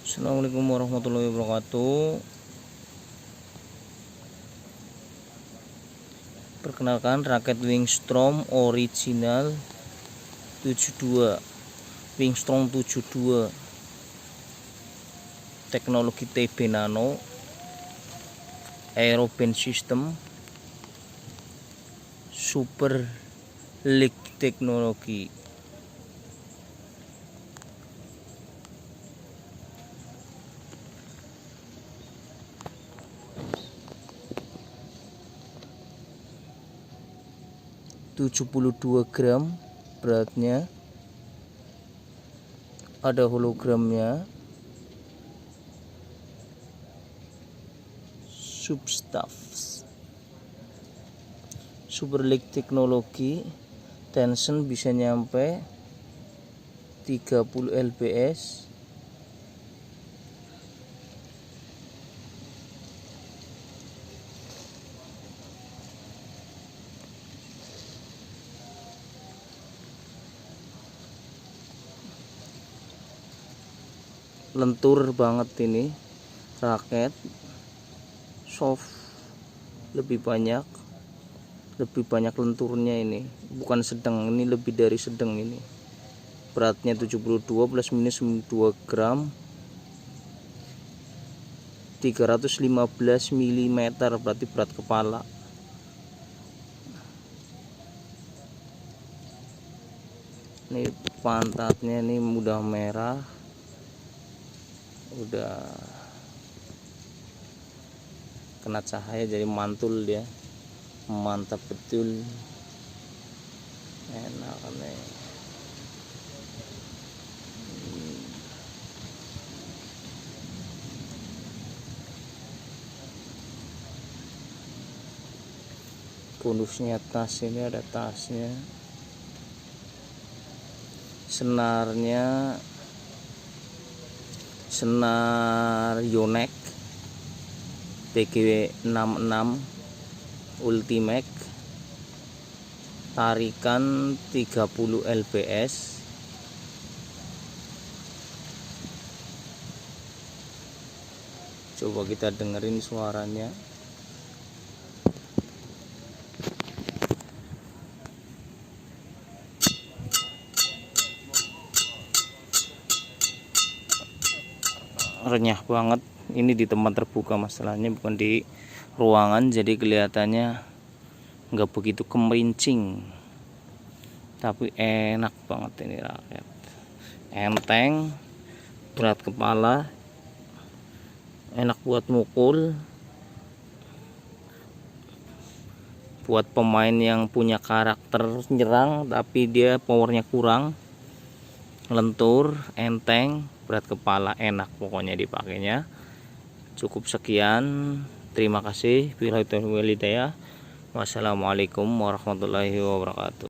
Assalamualaikum warahmatullahi wabarakatuh. Perkenalkan, raket Wingstrom original 72, Wingstrom 72, teknologi TB Nano, aeroben system, super leak teknologi. ...72 gram beratnya, ada hologramnya, substaff, super leak teknologi, tension bisa nyampe 30 lbs, lentur banget ini raket, soft, lebih banyak lenturnya ini, bukan sedang, ini lebih dari sedang. Ini beratnya 72 plus minus 2 gram, 315 mm, berarti berat kepala. Ini pantatnya ini udah merah, udah kena cahaya jadi mantul, dia mantap betul, enak nih. Bonusnya tas, ini ada tasnya, senarnya senar Yonex PGW 66 Ultimate, tarikan 30 lbs, coba kita dengerin suaranya. Renyah banget. Ini di tempat terbuka, masalahnya bukan di ruangan, jadi kelihatannya nggak begitu kemerincing, tapi enak banget ini raket, enteng, berat kepala, enak buat mukul, buat pemain yang punya karakter nyerang tapi dia powernya kurang, lentur, enteng, berat kepala, enak pokoknya dipakainya. Cukup sekian, terima kasih. Wassalamualaikum warahmatullahi wabarakatuh.